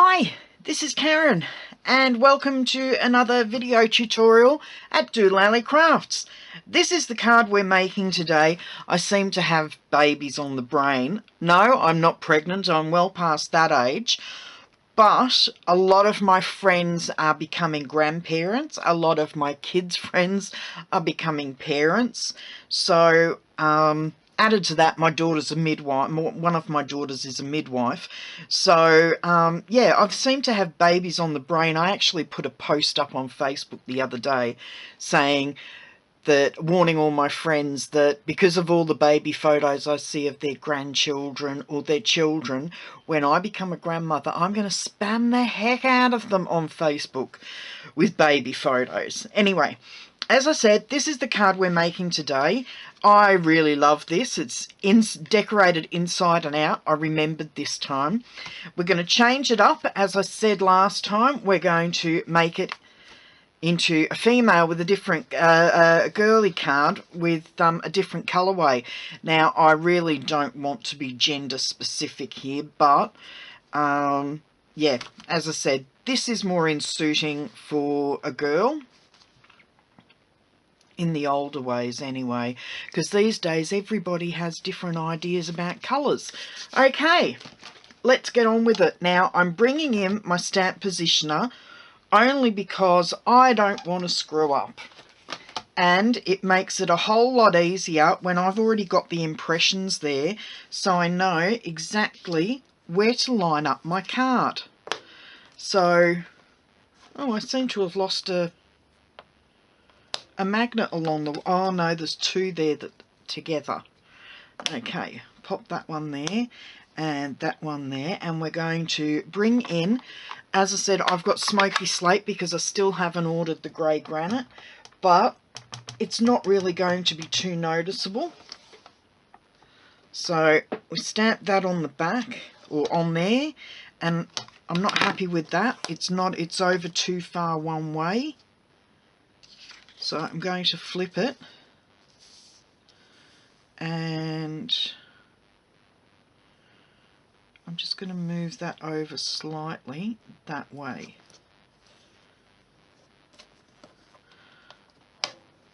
Hi, this is Karen and welcome to another video tutorial at dolallycrafts. This is the card we're making today. I seem to have babies on the brain. No, I'm not pregnant, I'm well past that age. But a lot of my friends are becoming grandparents. A lot of my kids' friends are becoming parents. So, added to that, my daughter's a midwife. One of my daughters is a midwife. So, yeah, I've seemed to have babies on the brain. I actually put a post up on Facebook the other day saying that, warning all my friends that because of all the baby photos I see of their grandchildren or their children, when I become a grandmother, I'm going to spam the heck out of them on Facebook with baby photos. Anyway, as I said, this is the card we're making today. I really love this. It's decorated inside and out. I remembered this time. We're going to change it up. As I said last time, we're going to make it into a female with a different girly card with a different colorway. Now, I really don't want to be gender specific here, but yeah, as I said, this is more in suiting for a girl. In the older ways anyway, because these days everybody has different ideas about colours. Okay, let's get on with it. Now, I'm bringing in my stamp positioner only because I don't want to screw up. And it makes it a whole lot easier when I've already got the impressions there, so I know exactly where to line up my card. So, oh, I seem to have lost a magnet along the... Oh no, there's two there that together. Okay, pop that one there and that one there, and we're going to bring in, as I said, I've got smoky slate because I still haven't ordered the grey granite, but it's not really going to be too noticeable. So we stamp that on the back or on there, and I'm not happy with that. It's over too far one way. So I'm going to flip it, and I'm just going to move that over slightly that way.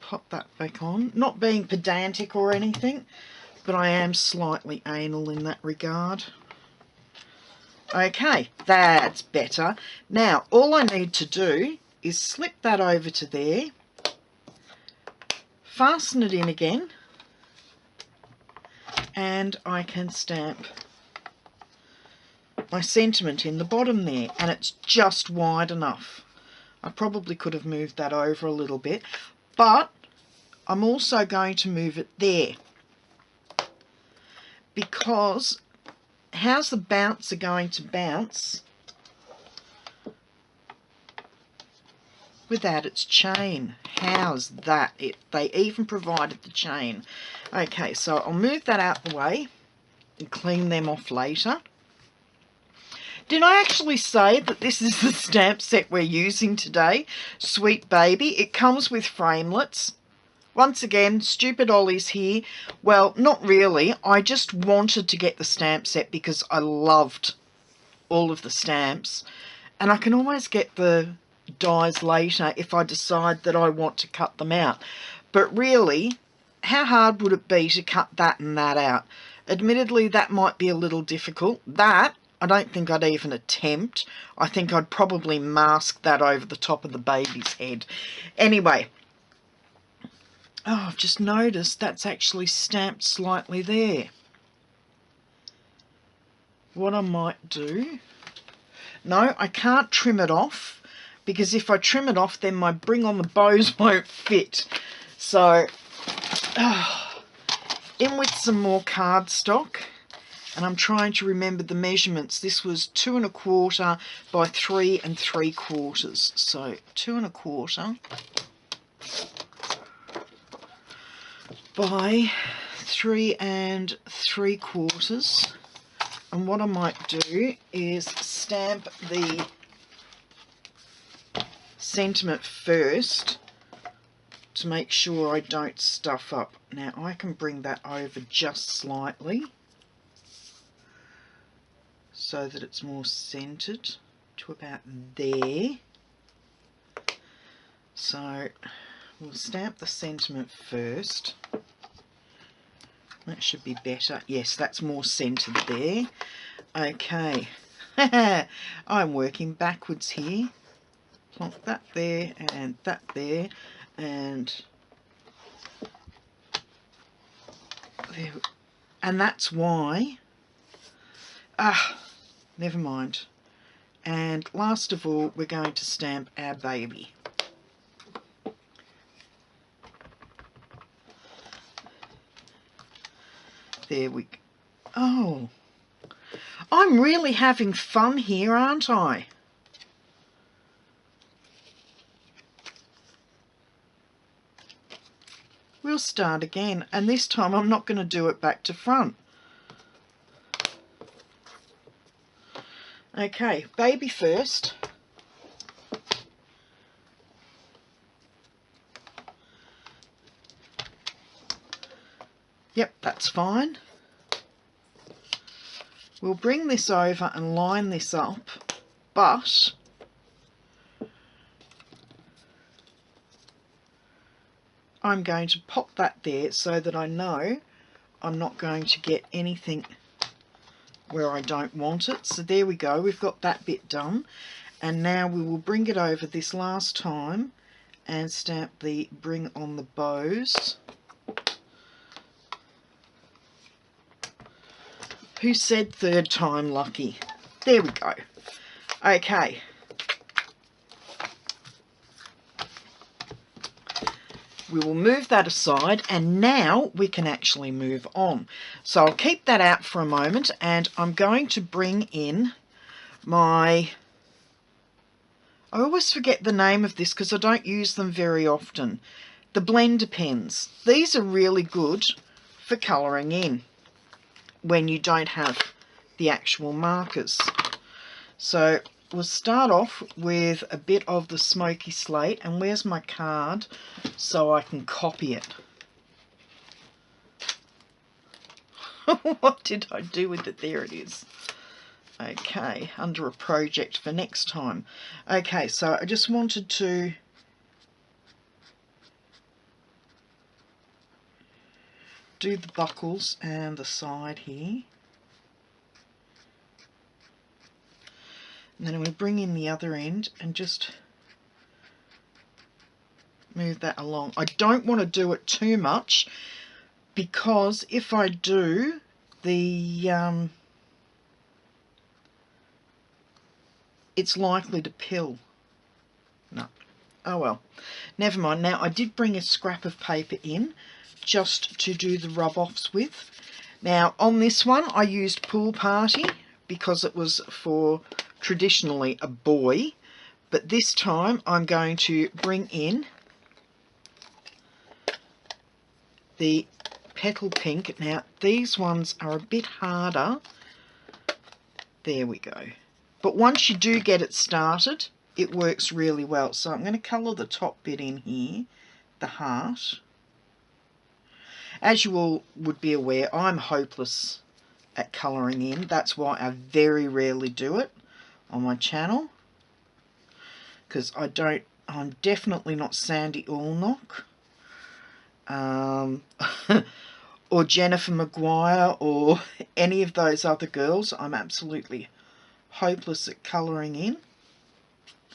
Pop that back on. Not being pedantic or anything, but I am slightly anal in that regard. Okay, that's better. Now, all I need to do is slip that over to there, fasten it in again, and I can stamp my sentiment in the bottom there, and it's just wide enough. I probably could have moved that over a little bit, but I'm also going to move it there because how's the bouncer going to bounce without its chain? How's that? They even provided the chain. Okay, so I'll move that out the way and clean them off later. Did I actually say that this is the stamp set we're using today? Sweet Baby. It comes with framelets. Once again, stupid Ollie's here. Well, not really. I just wanted to get the stamp set because I loved all of the stamps. And I can always get the dies later if I decide that I want to cut them out. But really, how hard would it be to cut that and that out? Admittedly, that might be a little difficult. That I don't think I'd even attempt. I think I'd probably mask that over the top of the baby's head. Anyway, oh, I've just noticed that's actually stamped slightly there. What I might do... No, I can't trim it off, because if I trim it off, then my bring on the bows won't fit. So, in with some more cardstock. And I'm trying to remember the measurements. This was 2 1/4 by 3 3/4. So 2 1/4 by 3 3/4. And what I might do is stamp the sentiment first to make sure I don't stuff up. Now I can bring that over just slightly, so that it's more centered. to about there. So we'll stamp the sentiment first. That should be better. Yes, that's more centered there. Okay. I'm working backwards here. Plonk that there and that there, and there. And that's why never mind. And last of all, we're going to stamp our baby. There we go. Oh, I'm really having fun here, aren't I? We'll start again, and this time I'm not going to do it back to front. Okay, baby first. Yep, that's fine. We'll bring this over and line this up, but I'm going to pop that there so that I know I'm not going to get anything where I don't want it. So there we go, we've got that bit done. And now we will bring it over this last time and stamp the bring on the bows. Who said third time lucky? There we go. Okay. We will move that aside, and now we can actually move on. So I'll keep that out for a moment, and I'm going to bring in my... I always forget the name of this because I don't use them very often. The blender pens. These are really good for colouring in when you don't have the actual markers. So we'll start off with a bit of the smoky slate, and where's my card so I can copy it? What did I do with it? There it is. Okay, under a project for next time. Okay, so I just wanted to do the buckles and the side here. And then we bring in the other end and just move that along. I don't want to do it too much because if I do, the it's likely to pill. No. Oh well. Never mind. Now I did bring a scrap of paper in just to do the rub-offs with. Now on this one I used Pool Party because it was for traditionally a boy, but this time I'm going to bring in the Petal Pink. Now these ones are a bit harder. There we go. But once you do get it started, it works really well. So I'm going to colour the top bit in here, the heart. As you all would be aware, I'm hopeless at colouring in. That's why I very rarely do it on my channel, because I'm definitely not Sandy Allnock or Jennifer Maguire or any of those other girls. I'm absolutely hopeless at colouring in.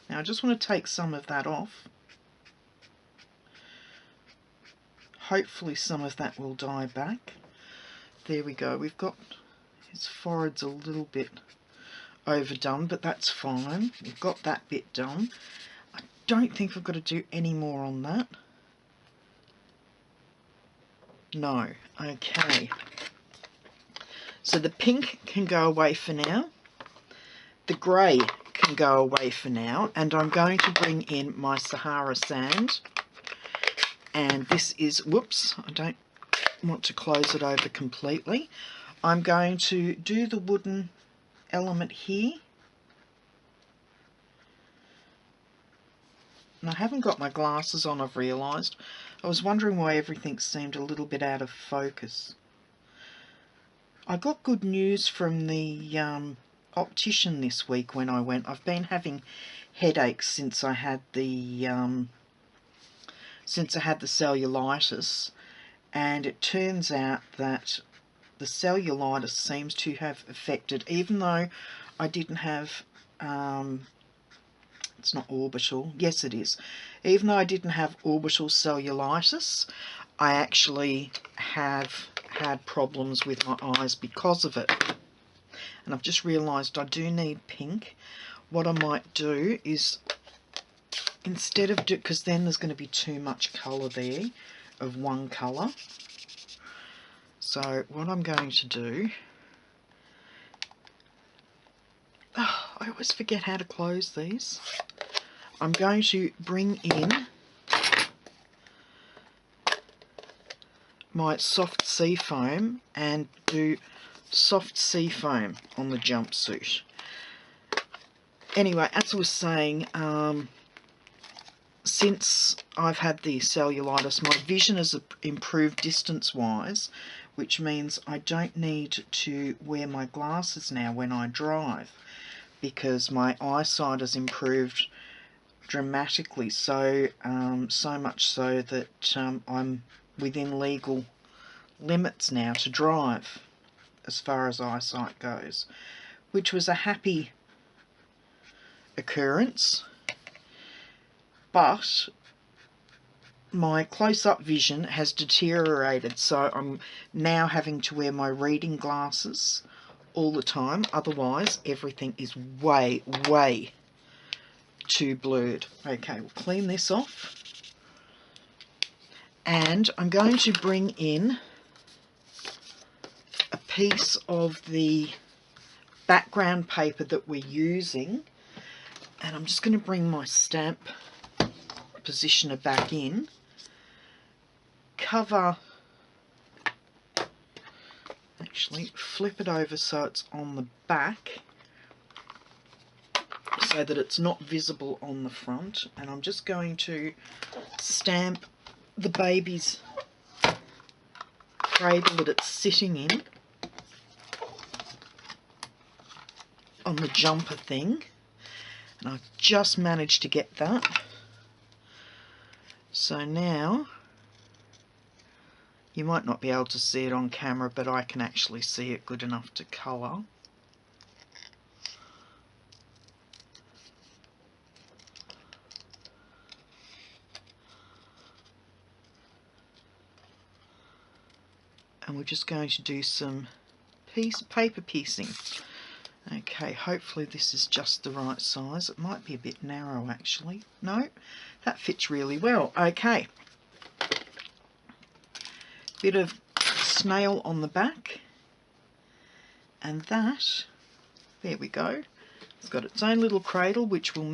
Now I just want to take some of that off. Hopefully some of that will die back. There we go. We've got his forehead's a little bit overdone, but that's fine. We've got that bit done. I don't think we've got to do any more on that. No. Okay. So the pink can go away for now. The grey can go away for now, and I'm going to bring in my Sahara sand. And this is, whoops, I don't want to close it over completely. I'm going to do the wooden element here. And I haven't got my glasses on, I've realised. I was wondering why everything seemed a little bit out of focus. I got good news from the optician this week when I went. I've been having headaches since I had the cellulitis, and it turns out that the cellulitis seems to have affected, even though I didn't have, it's not orbital, yes it is, even though I didn't have orbital cellulitis, I actually have had problems with my eyes because of it. And I've just realised I do need pink. What I might do is, instead of because then there's going to be too much colour there of one colour. So what I'm going to do, oh, I always forget how to close these. I'm going to bring in my soft sea foam and do soft sea foam on the jumpsuit. Anyway, as I was saying, since I've had the cellulitis, my vision has improved distance-wise, which means I don't need to wear my glasses now when I drive, because my eyesight has improved dramatically, so much so that I'm within legal limits now to drive as far as eyesight goes, which was a happy occurrence. But my close-up vision has deteriorated, so I'm now having to wear my reading glasses all the time, otherwise everything is way too blurred. Okay, we'll clean this off, and I'm going to bring in a piece of the background paper that we're using, and I'm just going to bring my stamp positioner back in, cover, actually flip it over so it's on the back so that it's not visible on the front, and I'm just going to stamp the baby's cradle that it's sitting in on the jumper thing, and I've just managed to get that. So now, you might not be able to see it on camera, but I can actually see it good enough to colour. And we're just going to do some paper piecing. Okay, hopefully this is just the right size. It might be a bit narrow actually. No, that fits really well. Okay. Bit of snail on the back. And that, there we go. It's got its own little cradle which will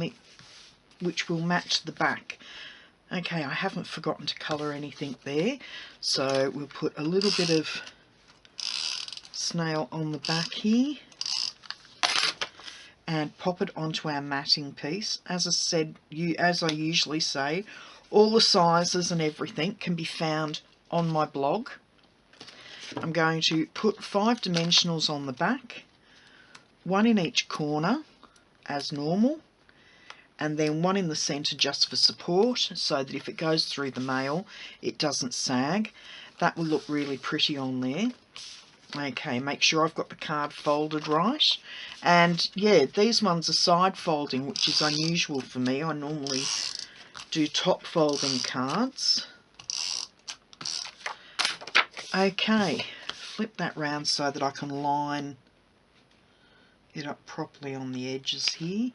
match the back. Okay, I haven't forgotten to colour anything there, so we'll put a little bit of snail on the back here and pop it onto our matting piece. As I said, as I usually say, all the sizes and everything can be found on my blog. I'm going to put 5 dimensionals on the back, 1 in each corner as normal, and then 1 in the centre just for support, so that if it goes through the mail it doesn't sag. That will look really pretty on there. Okay, make sure I've got the card folded right. And yeah, these ones are side folding, which is unusual for me. I normally do top folding cards. Okay, flip that round so that I can line it up properly on the edges here.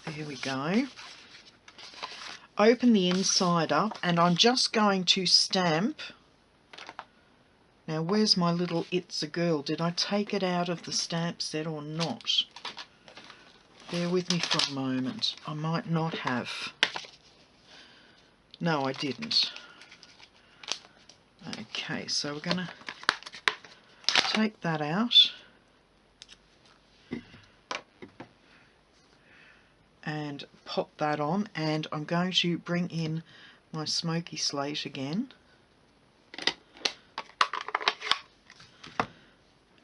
There we go. Open the inside up, and I'm just going to stamp. Now, where's my little It's a Girl? Did I take it out of the stamp set or not? Bear with me for a moment. I might not have. No, I didn't. Okay, so we're going to take that out. And pop that on, and I'm going to bring in my smoky slate again,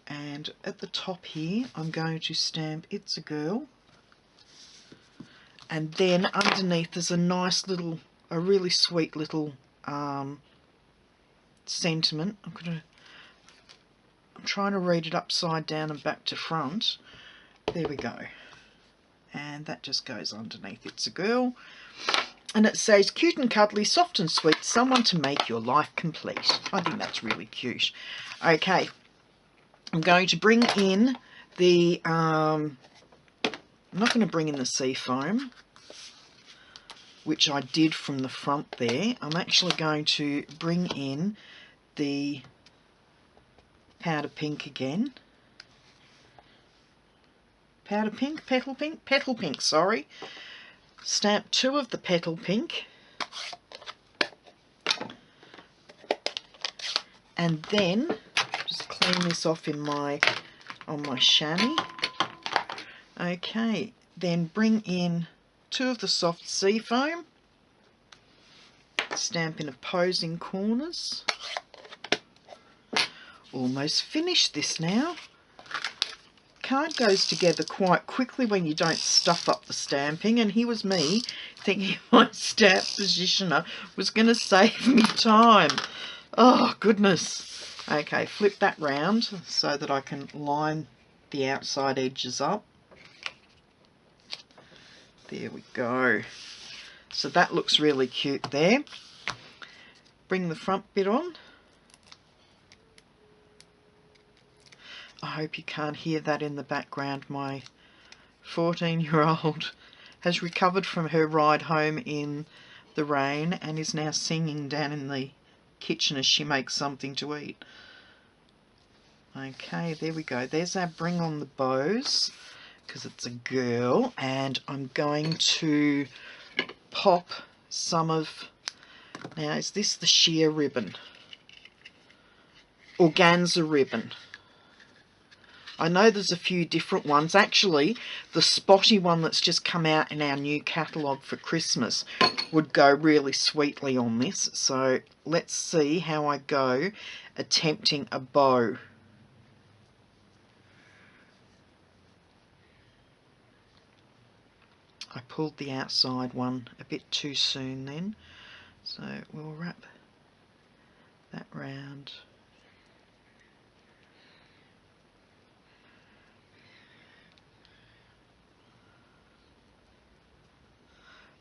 and at the top here, I'm going to stamp It's a Girl. And then underneath there's a nice little, a really sweet little sentiment. I'm trying to read it upside down and back to front. There we go. And that just goes underneath It's a Girl. And it says, cute and cuddly, soft and sweet, someone to make your life complete. I think that's really cute. Okay, I'm going to bring in the, I'm not going to bring in the sea foam, which I did from the front there. I'm actually going to bring in the powder pink again. Powder pink, petal pink, sorry. Stamp 2 of the petal pink. And then just clean this off in on my chamois. Okay, then bring in 2 of the soft sea foam. Stamp in opposing corners. Almost finished this now. Card goes together quite quickly when you don't stuff up the stamping, and here was me thinking my stamp positioner was going to save me time. Oh goodness. Okay, flip that round so that I can line the outside edges up. There we go. So that looks really cute there. Bring the front bit on. I hope you can't hear that in the background. My 14-year-old has recovered from her ride home in the rain and is now singing down in the kitchen as she makes something to eat. Okay, there we go. There's our bring on the bows, because it's a girl, and I'm going to pop some of, now is this the sheer ribbon? Organza ribbon. I know there's a few different ones. Actually, the spotty one that's just come out in our new catalogue for Christmas would go really sweetly on this. So let's see how I go attempting a bow. I pulled the outside one a bit too soon then. So we'll wrap that round.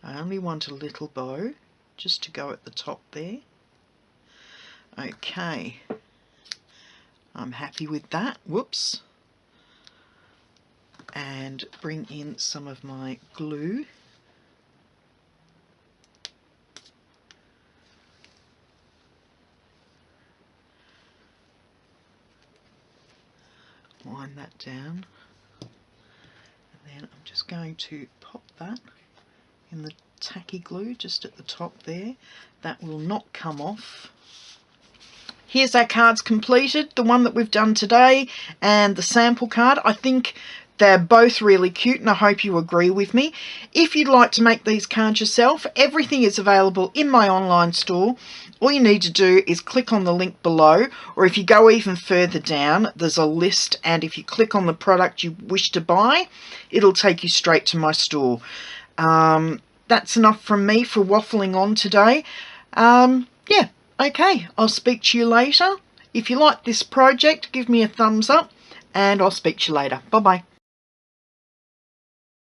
I only want a little bow just to go at the top there. Okay, I'm happy with that. Whoops. And bring in some of my glue. Line that down. And then I'm just going to pop that in the tacky glue just at the top there. That will not come off. Here's our cards completed, the one that we've done today and the sample card. I think they're both really cute and I hope you agree with me. If you'd like to make these cards yourself, everything is available in my online store. All you need to do is click on the link below, or if you go even further down, there's a list, and if you click on the product you wish to buy, it'll take you straight to my store. That's enough from me for waffling on today. Yeah, okay, I'll speak to you later. If you like this project, give me a thumbs up, and I'll speak to you later. Bye-bye.